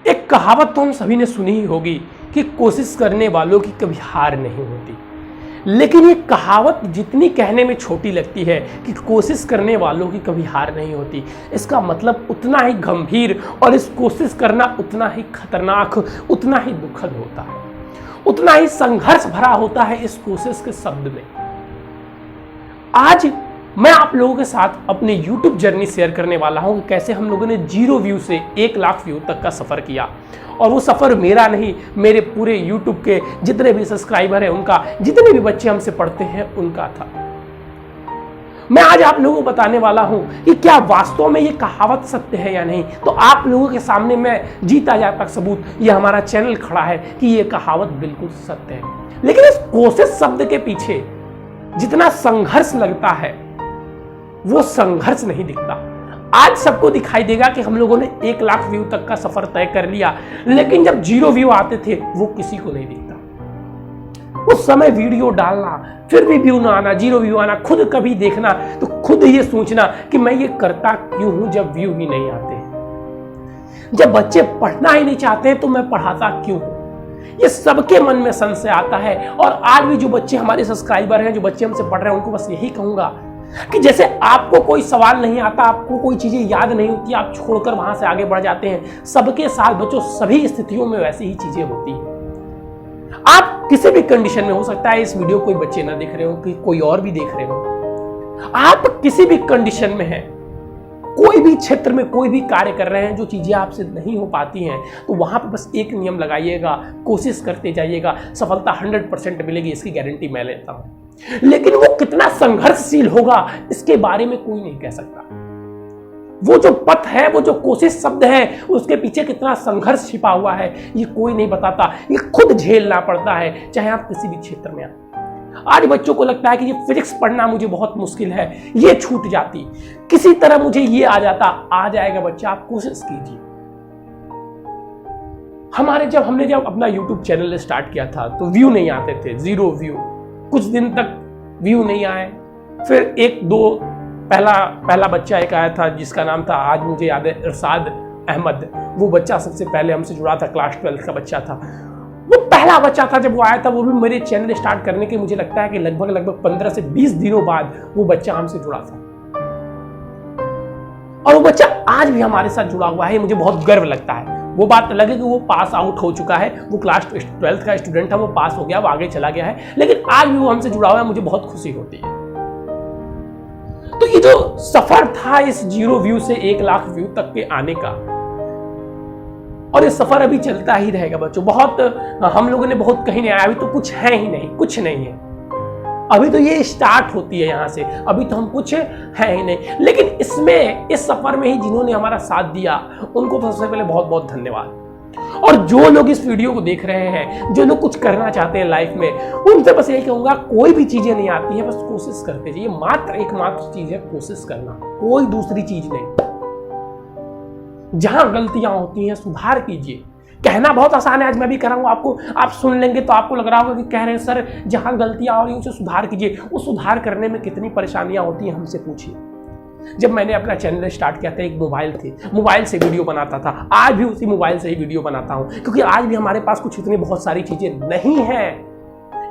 एक कहावत तो हम सभी ने सुनी ही होगी कि कोशिश करने वालों की कभी हार नहीं होती। लेकिन ये कहावत जितनी कहने में छोटी लगती है कि कोशिश करने वालों की कभी हार नहीं होती, इसका मतलब उतना ही गंभीर और इस कोशिश करना उतना ही खतरनाक, उतना ही दुखद होता है, उतना ही संघर्ष भरा होता है इस कोशिश के शब्द में। आज मैं आप लोगों के साथ अपने YouTube जर्नी शेयर करने वाला हूं कि कैसे हम लोगों ने 0 व्यू से 1 लाख व्यू तक का सफ़र किया। और वो सफ़र मेरा नहीं, मेरे पूरे YouTube के जितने भी सब्सक्राइबर हैं उनका, जितने भी बच्चे हमसे पढ़ते हैं उनका था। मैं आज आप लोगों को बताने वाला हूं कि क्या वास्तव में ये कहावत सत्य है या नहीं। तो आप लोगों के सामने मैं जीता जाता सबूत, ये हमारा चैनल खड़ा है कि ये कहावत बिल्कुल सत्य है। लेकिन इस कोशिश शब्द के पीछे जितना संघर्ष लगता है वो संघर्ष नहीं दिखता। आज सबको दिखाई देगा कि हम लोगों ने 1 लाख व्यू तक का सफर तय कर लिया, लेकिन जब 0 व्यू आते थे वो किसी को नहीं दिखता। उस समय वीडियो डालना, फिर भी व्यू ना आना, 0 व्यू आना, खुद कभी देखना तो खुद ये सोचना कि मैं ये करता क्यों हूं जब व्यू ही नहीं आते। जब बच्चे पढ़ना ही नहीं चाहते तो मैं पढ़ाता क्यों हूं। ये सबके मन में संशय आता है। और आज भी जो बच्चे हमारे सब्सक्राइबर हैं, जो बच्चे हमसे पढ़ रहे हैं, उनको बस यही कहूंगा कि जैसे आपको कोई सवाल नहीं आता, आपको कोई चीजें याद नहीं होती, आप छोड़कर वहां से आगे बढ़ जाते हैं, सबके साथ बच्चों सभी स्थितियों में वैसी ही चीजें होती हैं। आप किसी भी कंडीशन में, हो सकता है इस वीडियो कोई बच्चे ना देख रहे हो, कि कोई और भी देख रहे हो, आप किसी भी कंडीशन में हैं, कोई भी क्षेत्र में कोई भी कार्य कर रहे हैं, जो चीजें आपसे नहीं हो पाती हैं, तो वहां पर बस एक नियम लगाइएगा, कोशिश करते जाइएगा, सफलता 100% मिलेगी, इसकी गारंटी मैं लेता हूं। लेकिन वो कितना संघर्षशील होगा इसके बारे में कोई नहीं कह सकता। वो जो पथ है, वो जो कोशिश शब्द है, उसके पीछे कितना संघर्ष छिपा हुआ है ये कोई नहीं बताता। ये खुद झेलना पड़ता है, चाहे आप किसी भी क्षेत्र में आए। आज बच्चों को लगता है कि ये फिजिक्स पढ़ना मुझे बहुत मुश्किल है, ये छूट जाती, किसी तरह मुझे ये आ जाता। आ जाएगा बच्चा, आप कोशिश कीजिए। हमने जब अपना YouTube चैनल स्टार्ट किया था तो व्यू नहीं आते थे, 0 व्यू, कुछ दिन तक व्यू नहीं आए। फिर 1-2 पहला बच्चा एक आया था जिसका नाम था, आज मुझे याद है, इरशाद अहमद। वो बच्चा सबसे पहले हमसे जुड़ा था, क्लास 12 का बच्चा था। वो पहला बच्चा था, जब वो आया था वो भी मेरे चैनल स्टार्ट करने के मुझे लगता है कि लगभग 15 से 20 दिनों बाद वो बच्चा हमसे जुड़ा था। और वो बच्चा आज भी हमारे साथ जुड़ा हुआ है, मुझे बहुत गर्व लगता है। वो बात अलग है कि वो पास आउट हो चुका है, वो क्लास 12 का स्टूडेंट था, वो पास हो गया, वो आगे चला गया है, लेकिन आज भी वो हमसे जुड़ा हुआ है, मुझे बहुत खुशी होती है। तो ये जो सफर था इस 0 व्यू से 1 लाख व्यू तक के आने का, और ये सफर अभी चलता ही रहेगा बच्चों। बहुत हम लोगों ने बहुत कहीं नहीं आया, अभी तो कुछ है ही नहीं, कुछ नहीं है। अभी तो ये स्टार्ट होती है यहां से, अभी तो हम कुछ है ही नहीं। लेकिन इस सफर में ही जिन्होंने हमारा साथ दिया, उनको तो सबसे पहले बहुत बहुत धन्यवाद। और जो लोग इस वीडियो को देख रहे हैं, जो लोग कुछ करना चाहते हैं लाइफ में, उनसे बस यही कहूंगा, कोई भी चीजें नहीं आती है, बस कोशिश करते जाइए। मात्र एकमात्र चीज है कोशिश करना, कोई दूसरी चीज नहीं। जहां गलतियां होती हैं सुधार कीजिए। कहना बहुत आसान है, आज मैं भी कर रहा हूं, आपको आप सुन लेंगे तो आपको लग रहा होगा कि कह रहे हैं सर जहां गलतियां हो रही हैं उसे सुधार कीजिए। वो सुधार करने में कितनी परेशानियां होती हैं हमसे पूछिए। जब मैंने अपना चैनल स्टार्ट किया था, एक मोबाइल थी, मोबाइल से वीडियो बनाता था, आज भी उसी मोबाइल से ही वीडियो बनाता हूं, क्योंकि आज भी हमारे पास कुछ इतनी बहुत सारी चीजें नहीं है।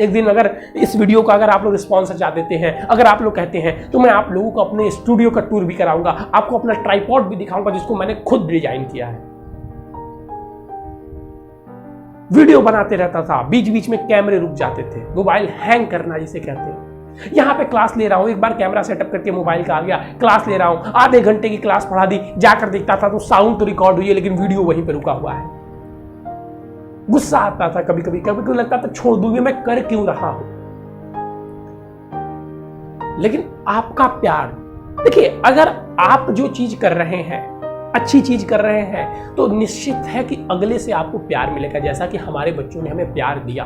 एक दिन अगर इस वीडियो का अगर आप लोग रिस्पॉन्स अच्छा देते हैं, अगर आप लोग कहते हैं, तो मैं आप लोगों को अपने स्टूडियो का टूर भी कराऊंगा, आपको अपना ट्राइपॉड भी दिखाऊंगा जिसको मैंने खुद डिजाइन किया है। वीडियो बनाते रहता था, बीच बीच में कैमरे रुक जाते थे, मोबाइल हैंग करना जिसे कहते हैं। यहां पे क्लास ले रहा हूं, एक बार कैमरा सेटअप करके मोबाइल का आ गया, क्लास ले रहा हूं, आधे घंटे की क्लास पढ़ा दी, जाकर देखता था तो साउंड तो रिकॉर्ड हुई है लेकिन वीडियो वहीं पे रुका हुआ है। गुस्सा आता था, कभी कभी लगता था छोड़ दूंगी, मैं कर क्यों रहा हूं। लेकिन आपका प्यार, देखिए, अगर आप जो चीज कर रहे हैं, अच्छी चीज कर रहे हैं, तो निश्चित है कि अगले से आपको प्यार मिलेगा। जैसा कि हमारे बच्चों ने हमें प्यार दिया,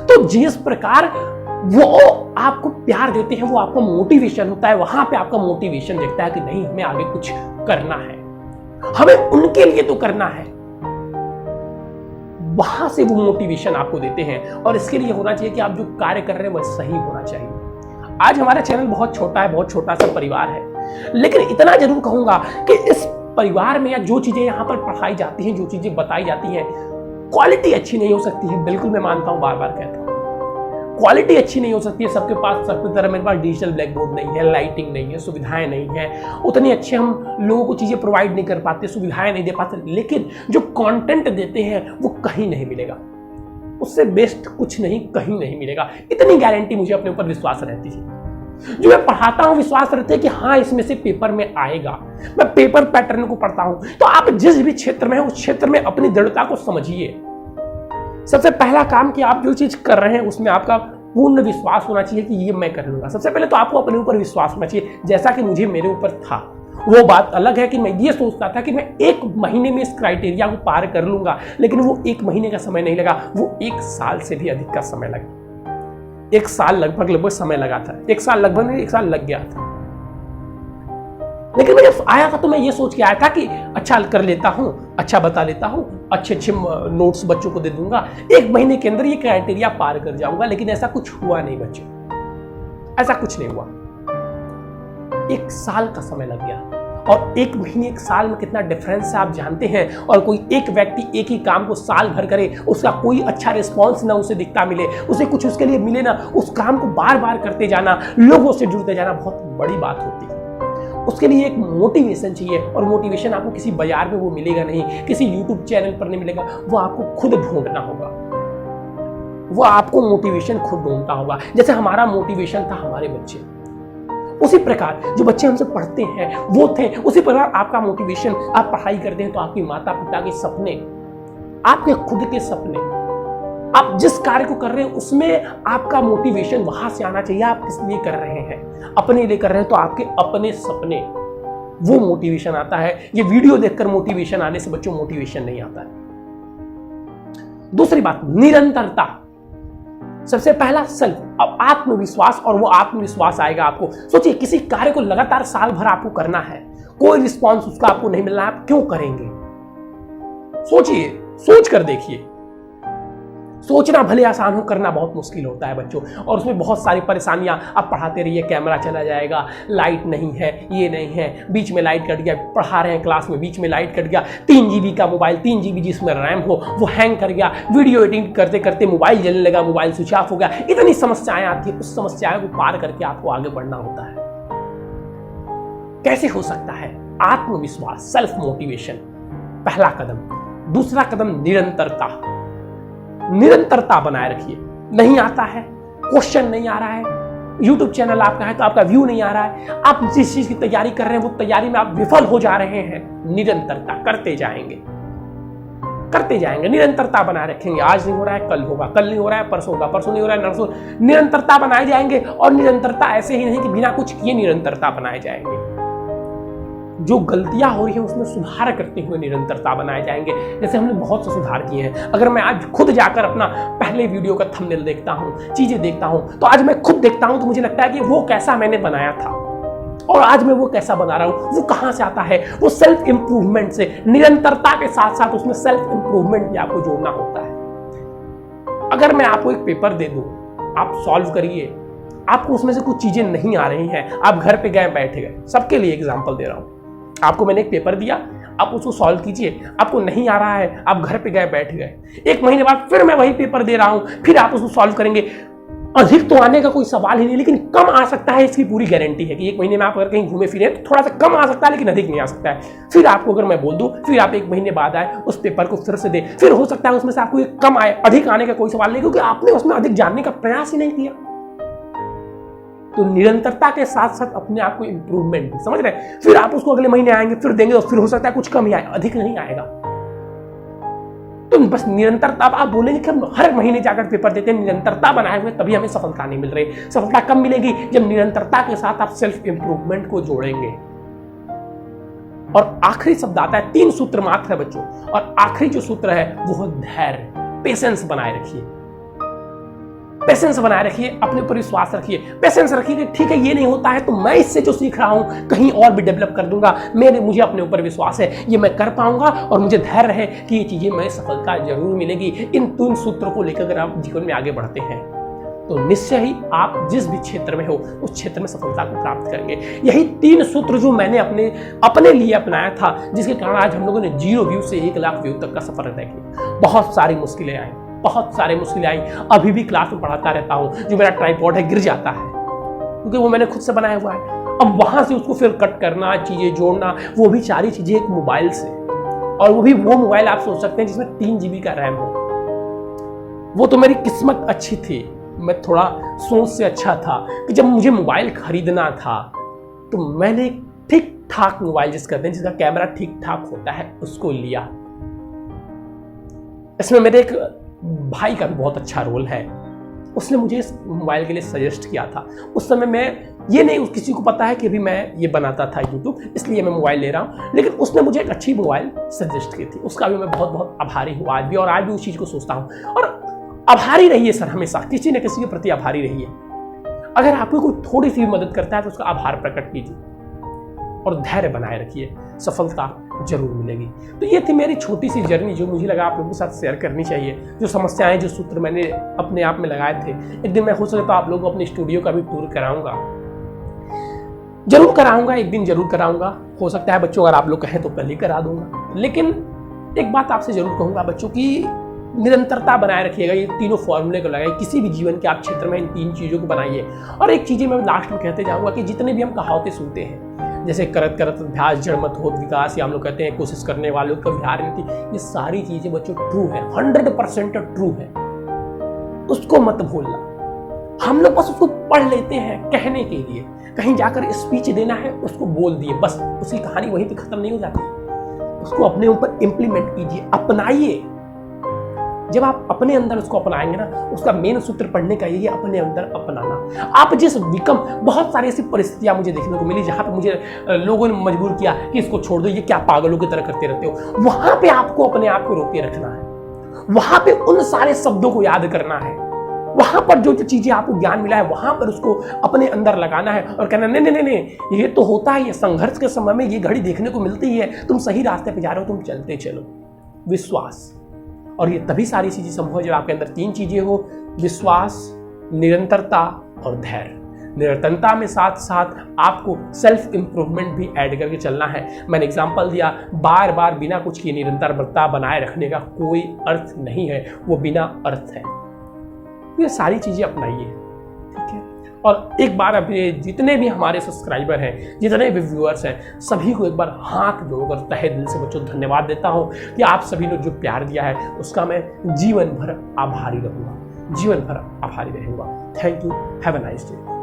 तो जिस प्रकार वो आपको प्यार देते हैं, वो आपका मोटिवेशन होता है। वहां पे आपका मोटिवेशन दिखता है कि नहीं, हमें आगे कुछ करना है, हमें उनके लिए तो करना है। वहां से वो मोटिवेशन आपको देते हैं। और इसके लिए होना चाहिए कि आप जो कार्य कर रहे हैं वह सही होना चाहिए। आज हमारा चैनल बहुत छोटा है, बहुत छोटा सा परिवार है, लेकिन इतना जरूर कहूंगा कि इस परिवार में या जो चीजें यहाँ पर पढ़ाई जाती हैं, जो चीजें बताई जाती हैं, क्वालिटी अच्छी नहीं हो सकती है। बिल्कुल मैं मानता हूँ, बार बार कहता हूँ, क्वालिटी अच्छी नहीं हो सकती है। सबके पास, सबकी तरह मेरे पास डिजिटल ब्लैक बोर्ड नहीं है, लाइटिंग नहीं है, सुविधाएं नहीं है, उतनी अच्छे हम लोगों को चीजें प्रोवाइड नहीं कर पाते, सुविधाएं नहीं दे पाते। लेकिन जो कंटेंट देते हैं वो कहीं नहीं मिलेगा, उससे बेस्ट कुछ नहीं, कहीं नहीं मिलेगा। इतनी गारंटी मुझे अपने ऊपर विश्वास रहती है। जो मैं पढ़ाता हूं विश्वास रहते है कि हाँ इसमें से पेपर में आएगा। मैं पेपर पैटर्न को पढ़ता हूं। तो आप जिस भी क्षेत्र में हैं उस क्षेत्र में अपनी दृढ़ता को समझिए। सबसे पहला काम कि आप जो चीज कर रहे हैं उसमें आपका पूर्ण विश्वास होना चाहिए कि ये मैं कर लूंगा। सबसे पहले तो आपको अपने ऊपर विश्वास होना चाहिए, जैसा कि मुझे मेरे ऊपर था। वो बात अलग है कि मैं ये सोचता था कि मैं 1 महीने में इस क्राइटेरिया को पार कर लूंगा, लेकिन वो 1 महीने का समय नहीं लगा, वो 1 साल से भी अधिक का समय लगा। 1 साल लगभग समय लगा था। 1 साल लगभग नहीं, 1 साल लग गया था। लेकिन मैं जब आया था तो मैं ये सोच के आया था कि अच्छा कर लेता हूं, अच्छा बता लेता हूं, अच्छे नोट्स बच्चों को दे दूंगा, 1 महीने के अंदर ये क्राइटेरिया पार कर जाऊंगा। लेकिन ऐसा कुछ हुआ नहीं बच्चों, ऐसा कुछ नहीं हुआ। 1 साल का समय लग गया। और 1 महीने 1 साल में कितना डिफरेंस है आप जानते हैं। और कोई एक व्यक्ति एक ही काम को साल भर करे, उसका कोई अच्छा रिस्पॉन्स ना उसे दिखता मिले, उसे कुछ उसके लिए मिले ना, उस काम को बार बार करते जाना, लोगों से जुड़ते जाना बहुत बड़ी बात होती है। उसके लिए एक मोटिवेशन चाहिए, और मोटिवेशन आपको किसी बाजार में वो मिलेगा नहीं, किसी यूट्यूब चैनल पर नहीं मिलेगा, वो आपको खुद ढूंढना होगा। वो आपको मोटिवेशन खुद ढूंढना होगा। जैसे हमारा मोटिवेशन था हमारे बच्चे, उसी प्रकार जो बच्चे हमसे पढ़ते हैं वो थे, उसी प्रकार आपका मोटिवेशन। आप पढ़ाई करते हैं तो आपके माता पिता के सपने, आपके खुद के सपने, आप जिस कार्य को कर रहे हैं उसमें आपका मोटिवेशन वहां से आना चाहिए। आप किस लिए कर रहे हैं? अपने लिए कर रहे हैं तो आपके अपने सपने, वो मोटिवेशन आता है। ये वीडियो देखकर मोटिवेशन आने से बच्चों मोटिवेशन नहीं आता है। दूसरी बात, निरंतरता। सबसे पहला सेल्फ, अब आत्मविश्वास, और वो आत्मविश्वास आएगा आपको। सोचिए किसी कार्य को लगातार साल भर आपको करना है, कोई रिस्पॉन्स उसका आपको नहीं मिल रहा है, आप क्यों करेंगे? सोचिए, सोच कर देखिए। सोचना भले आसान हो, करना बहुत मुश्किल होता है बच्चों, और उसमें बहुत सारी परेशानियां। आप पढ़ाते रहिए, कैमरा चला जाएगा, लाइट नहीं है, ये नहीं है, बीच में लाइट कट गया, पढ़ा रहे हैं क्लास में, बीच में लाइट कट गया, 3 GB का मोबाइल, 3 GB जिसमें रैम हो वो हैंग कर गया, वीडियो एडिटिंग करते करते मोबाइल जलने लगा, मोबाइल स्विच ऑफ हो गया। इतनी समस्याएं आती है, उस समस्याओं को पार करके आपको आगे बढ़ना होता है। कैसे हो सकता है? आत्मविश्वास, सेल्फ मोटिवेशन, पहला कदम। दूसरा कदम, निरंतरता। निरंतरता बनाए रखिए। नहीं आता है, क्वेश्चन नहीं आ रहा है, YouTube चैनल आपका है तो आपका व्यू नहीं आ रहा है, आप जिस चीज की तैयारी कर रहे हैं वो तैयारी में आप विफल हो जा रहे हैं, निरंतरता करते जाएंगे, करते जाएंगे। निरंतरता बनाए रखेंगे। आज नहीं हो रहा है कल होगा, कल नहीं हो रहा है परसों होगा, परसों नहीं हो रहा है नरसों। निरंतरता बनाए जाएंगे। और निरंतरता ऐसे ही नहीं कि बिना कुछ किए निरंतरता बनाए जाएंगे। जो गलतियां हो रही हैं उसमें सुधार करते हुए निरंतरता बनाए जाएंगे। जैसे हमने बहुत से सुधार किए हैं। अगर मैं आज खुद जाकर अपना पहले वीडियो का थंबनेल देखता हूं, चीजें देखता हूं, तो आज मैं खुद देखता हूं तो मुझे लगता है कि वो कैसा मैंने बनाया था और आज मैं वो कैसा बना रहा हूं, वो कहां से आता है? वो सेल्फ इंप्रूवमेंट से। निरंतरता के साथ साथ उसमें सेल्फ इंप्रूवमेंट भी आपको जोड़ना होता है। अगर मैं आपको एक पेपर दे दूं, आप सॉल्व करिए, आपको उसमें से कुछ चीजें नहीं आ रही हैं, आप घर पे गए बैठ गए, सबके लिए एग्जाम्पल दे रहा हूं। आपको मैंने एक पेपर दिया, आप उसको सॉल्व कीजिए, आपको नहीं आ रहा है, आप घर पे गए बैठ गए, 1 महीने बाद फिर मैं वही पेपर दे रहा हूं, फिर आप उसको सॉल्व करेंगे। अधिक तो आने का कोई सवाल ही नहीं, लेकिन कम आ सकता है, इसकी पूरी गारंटी है कि 1 महीने में आप अगर कहीं घूमे फिरे तो थोड़ा सा कम आ सकता है, लेकिन अधिक नहीं आ सकता है। फिर आपको अगर मैं बोल दूं, फिर आप 1 महीने बाद आए, उस पेपर को फिर से दे, फिर हो सकता है उसमें से आपको एक कम आए, अधिक आने का कोई सवाल नहीं, क्योंकि आपने उसमें अधिक जानने का प्रयास ही नहीं किया। तो निरंतरता के साथ साथ अपने आप को इंप्रूवमेंट, समझ रहे हैं? फिर आप उसको अगले महीने आएंगे, फिर देंगे, और फिर हो सकता है कुछ कम ही आए, अधिक नहीं आएगा। तो बस निरंतरता। अब आप बोलेंगे कि हम हर महीने जाकर पेपर देते हैं, निरंतरता बनाए हुए तभी हमें सफलता नहीं मिल रही। सफलता कब मिलेगी? जब निरंतरता के साथ आप सेल्फ इंप्रूवमेंट को जोड़ेंगे। और आखिरी शब्द आता है, 3 सूत्र मात्र है बच्चों, और आखिरी जो सूत्र है वो है धैर्य, पेशेंस बनाए रखिए। पेशेंस बनाए रखिए, अपने ऊपर विश्वास रखिए, पेशेंस रखिए कि ठीक है ये नहीं होता है तो मैं इससे जो सीख रहा हूं कहीं और भी डेवलप कर दूंगा। मुझे अपने ऊपर विश्वास है, ये मैं कर पाऊंगा, और मुझे धैर्य है कि ये चीजें मैं सफलता जरूर मिलेगी। इन 3 सूत्रों को लेकर अगर आप जीवन में आगे बढ़ते हैं तो निश्चय ही आप जिस भी क्षेत्र में हो उस क्षेत्र में सफलता को प्राप्त करेंगे। यही 3 सूत्र जो मैंने अपने लिए अपनाया था, जिसके कारण आज हम लोगों ने 0 व्यू से 1 लाख व्यू तक का सफर तय किया। बहुत सारी मुश्किलें आई, बहुत सारी मुश्किलें आई। अभी भी क्लास में पढ़ाता रहता हूँ, जो मेरा ट्राइपॉड है गिर जाता है क्योंकि वो मैंने खुद से बनाया हुआ है। अब वहां से उसको फिर कट करना, चीजें जोड़ना, वो भी सारी चीजें एक मोबाइल से, और वो भी वो मोबाइल आप सोच सकते हैं जिसमें 3 GB का रैम हो। वो तो मेरी किस्मत अच्छी थी, मैं थोड़ा सोच से अच्छा था कि जब मुझे मोबाइल खरीदना था तो मैंने एक ठीक ठाक मोबाइल जिस कहते हैं, जिसका कैमरा ठीक ठाक होता है, उसको लिया। इसमें मेरे एक भाई का भी बहुत अच्छा रोल है। उसने मुझे इस मोबाइल के लिए सजेस्ट किया था। उस समय मैं ये नहीं किसी को पता है कि अभी मैं ये बनाता था यूट्यूब, इसलिए मैं मोबाइल ले रहा हूँ, लेकिन उसने मुझे एक अच्छी मोबाइल सजेस्ट की थी। उसका भी मैं बहुत बहुत आभारी हूँ आज भी, और आज भी उस चीज़ को सोचता हूँ। और आभारी रहिए सर, हमेशा किसी न किसी के प्रति आभारी रहिए। अगर आपको कोई थोड़ी सी भी मदद करता है तो उसका आभार प्रकट कीजिए और धैर्य बनाए रखिए, सफलता जरूर मिलेगी। तो ये थी मेरी छोटी सी जर्नी जो मुझे लगा आप लोगों के साथ शेयर करनी चाहिए। जो समस्याएं, जो सूत्र मैंने अपने आप में लगाए थे, एक दिन मैं हो सके तो आप लोगों को अपने स्टूडियो का भी टूर कराऊंगा, जरूर कराऊंगा, एक दिन जरूर कराऊंगा। हो सकता है बच्चों अगर आप लोग कहें तो कल ही करा दूंगा। लेकिन एक बात आपसे जरूर कहूंगा बच्चों की निरंतरता बनाए रखिएगा। ये तीनों फॉर्मूले को लगाइए, किसी भी जीवन के आप क्षेत्र में इन 3 चीज़ों को बनाइए। और एक चीज़ मैं लास्ट में कहते जाऊंगा कि जितने भी हम कहावतें सुनते हैं, जैसे करत करत अभ्यास जड़ मत होत विकास, या हम लोग कहते हैं कोशिश करने वालों को कभी हार नहीं थी, ये सारी चीज़ें बच्चों ट्रू है, 100% ट्रू है। उसको मत भूलना। हम लोग बस उसको पढ़ लेते हैं कहने के लिए, कहीं जाकर स्पीच देना है उसको बोल दिए, बस उसकी कहानी वहीं पे खत्म नहीं हो जाती। उसको अपने ऊपर इंप्लीमेंट कीजिए, अपनाइए। जब आप अपने अंदर उसको अपनाएंगे ना, उसका मेन सूत्र पढ़ने का यही अपने अंदर अपनाना। आप जिस विकम, बहुत सारी ऐसी परिस्थितियां मुझे देखने को मिली जहां पे मुझे लोगों ने मजबूर किया कि इसको छोड़ दो, ये क्या पागलों की तरह करते रहते हो। वहां पे आपको अपने आप को रोके रखना है, वहां पे उन सारे शब्दों को याद करना है, वहां पर जो चीजें आपको ज्ञान मिला है वहां पर उसको अपने अंदर लगाना है और कहना नहीं नहीं नहीं, ये तो होता ही है, संघर्ष के समय में ये घड़ी देखने को मिलती ही है, तुम सही रास्ते पे जा रहे हो, तुम चलते चलो। विश्वास, और ये तभी सारी चीजें संभव है जब आपके अंदर 3 चीजें हो, विश्वास, निरंतरता और धैर्य। निरंतरता में साथ साथ आपको सेल्फ इंप्रूवमेंट भी ऐड करके चलना है। मैंने एग्जांपल दिया, बार बार बिना कुछ किए निरंतरता बनाए रखने का कोई अर्थ नहीं है, वो बिना अर्थ है। ये सारी चीजें अपनाइए, ठीक है। और एक बार अपने जितने भी हमारे सब्सक्राइबर हैं, जितने भी व्यूअर्स हैं, सभी को एक बार हाथ जोड़कर तहे दिल से बच्चों धन्यवाद देता हूं कि आप सभी ने जो प्यार दिया है उसका मैं जीवन भर आभारी रहूंगा, जीवन भर आभारी रहूंगा। Thank you, have a nice day.